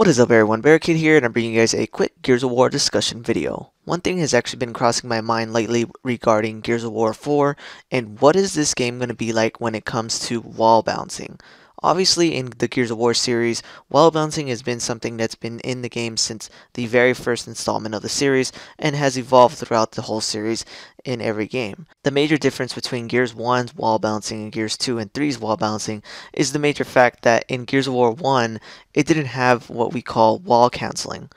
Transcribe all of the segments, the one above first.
What is up everyone, Barricade here, and I'm bringing you guys a quick Gears of War discussion video. One thing has actually been crossing my mind lately regarding Gears of War 4, and what is this game going to be like when it comes to wall bouncing? Obviously in the Gears of War series, wall bouncing has been something that's been in the game since the very first installment of the series, and has evolved throughout the whole series in every game. The major difference between Gears 1's wall bouncing and Gears 2 and 3's wall bouncing is the major fact that in Gears of War 1, it didn't have what we call wall canceling.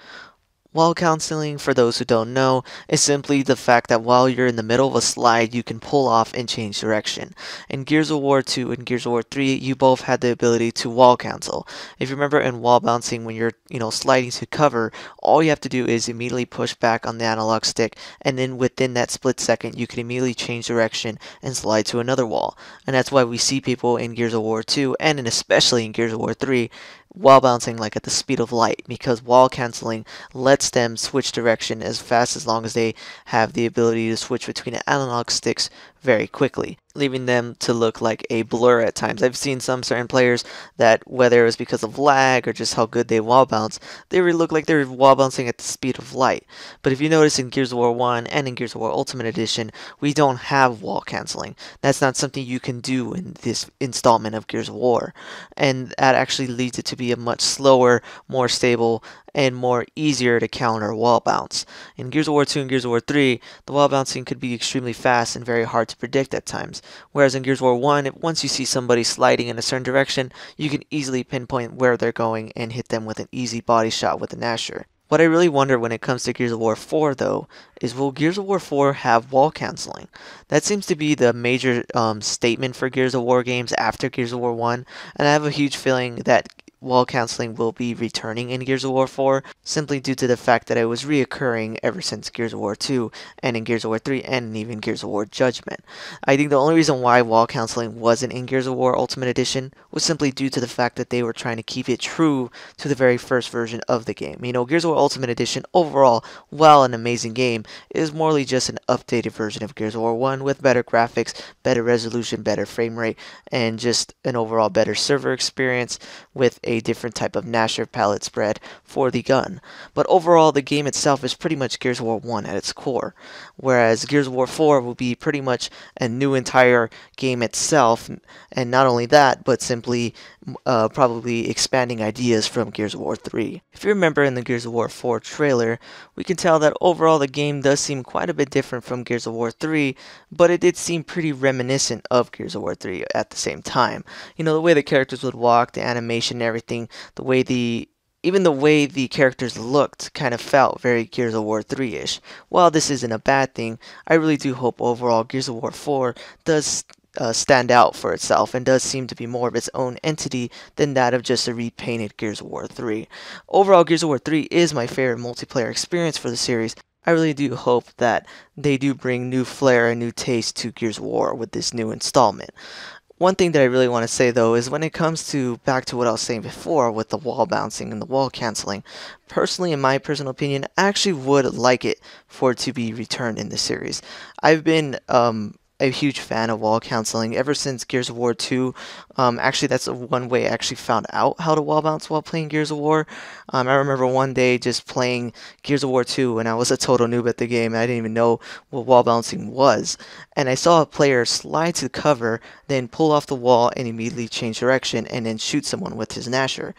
Wall canceling, for those who don't know, is simply the fact that while you're in the middle of a slide, you can pull off and change direction. In Gears of War 2 and Gears of War 3, you both had the ability to wall cancel. If you remember in wall bouncing, when you're sliding to cover, all you have to do is immediately push back on the analog stick, and then within that split second, you can immediately change direction and slide to another wall. And that's why we see people in Gears of War 2 and especially in Gears of War 3 wall bouncing like at the speed of light, because wall canceling lets them switch direction as fast as long as they have the ability to switch between analog sticks very quickly, leaving them to look like a blur at times. I've seen some certain players that, whether it was because of lag or just how good they wall bounce, they would look like they're wall bouncing at the speed of light. But if you notice in Gears of War 1 and in Gears of War Ultimate Edition, we don't have wall canceling. That's not something you can do in this installment of Gears of War, and that actually leads it to be a much slower, more stable, and more easier to counter wall bounce. In Gears of War 2 and Gears of War 3, the wall bouncing could be extremely fast and very hard to predict at times. Whereas in Gears of War 1, once you see somebody sliding in a certain direction, you can easily pinpoint where they're going and hit them with an easy body shot with a Gnasher. What I really wonder when it comes to Gears of War 4 though, is will Gears of War 4 have wall canceling? That seems to be the major statement for Gears of War games after Gears of War 1, and I have a huge feeling that wall canceling will be returning in Gears of War 4, simply due to the fact that it was reoccurring ever since Gears of War 2 and in Gears of War 3 and even Gears of War Judgment. I think the only reason why wall canceling wasn't in Gears of War Ultimate Edition was simply due to the fact that they were trying to keep it true to the very first version of the game. Gears of War Ultimate Edition overall, while an amazing game, is morely just an updated version of Gears of War 1 with better graphics, better resolution, better frame rate, and just an overall better server experience with a different type of Gnasher palette spread for the gun. But overall, the game itself is pretty much Gears of War 1 at its core, whereas Gears of War 4 will be pretty much a new entire game itself, and not only that, but simply probably expanding ideas from Gears of War 3. If you remember in the Gears of War 4 trailer, we can tell that overall the game does seem quite a bit different from Gears of War 3, but it did seem pretty reminiscent of Gears of War 3 at the same time. The way the characters would walk, the animation and everything, even the way the characters looked kind of felt very Gears of War 3-ish. While this isn't a bad thing, I really do hope overall Gears of War 4 does stand out for itself and does seem to be more of its own entity than that of just a repainted Gears of War 3. Overall, Gears of War 3 is my favorite multiplayer experience for the series. I really do hope that they do bring new flair and new taste to Gears of War with this new installment. One thing that I really want to say though is when it comes to back to what I was saying before with the wall bouncing and the wall canceling, personally, in my personal opinion, I actually would like it for it to be returned in the series. I've been a huge fan of wall canceling ever since Gears of War 2. Actually, that's one way I actually found out how to wall bounce while playing Gears of War. I remember one day just playing Gears of War 2 when I was a total noob at the game, and I didn't even know what wall bouncing was. And I saw a player slide to cover, then pull off the wall and immediately change direction and then shoot someone with his Gnasher.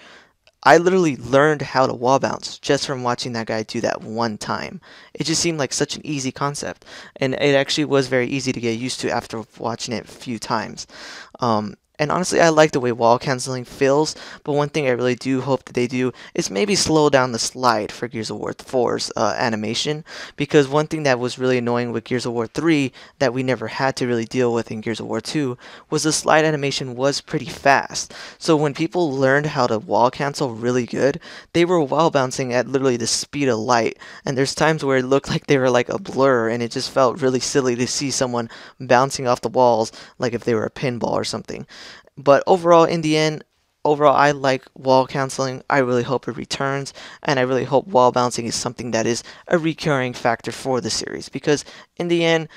I literally learned how to wall bounce just from watching that guy do that one time. It just seemed like such an easy concept, and it actually was very easy to get used to after watching it a few times. And honestly, I like the way wall canceling feels, but one thing I really do hope that they do is maybe slow down the slide for Gears of War 4's animation, because one thing that was really annoying with Gears of War 3 that we never had to really deal with in Gears of War 2 was the slide animation was pretty fast. So when people learned how to wall cancel really good, they were wall bouncing at literally the speed of light, and there's times where it looked like they were like a blur, and it just felt really silly to see someone bouncing off the walls like if they were a pinball or something. But overall, in the end, I like wall canceling. I really hope it returns, and I really hope wall bouncing is something that is a recurring factor for the series, because in the end,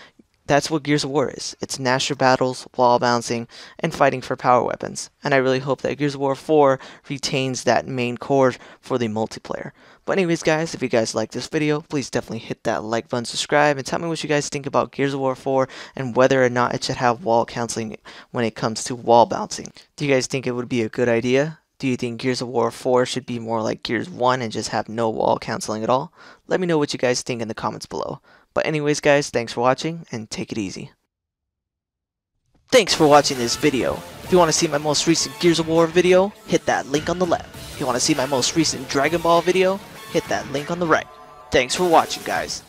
That's what Gears of War is. It's Nasher battles, wall bouncing, and fighting for power weapons. And I really hope that Gears of War 4 retains that main core for the multiplayer. But anyways guys, if you guys like this video, please definitely hit that like button, subscribe, and tell me what you guys think about Gears of War 4 and whether or not it should have wall counseling when it comes to wall bouncing. Do you guys think it would be a good idea? Do you think Gears of War 4 should be more like Gears 1 and just have no wall counseling at all? Let me know what you guys think in the comments below. But anyways guys, thanks for watching and take it easy. Thanks for watching this video. If you want to see my most recent Gears of War video, hit that link on the left. If you want to see my most recent Dragon Ball video, hit that link on the right. Thanks for watching guys.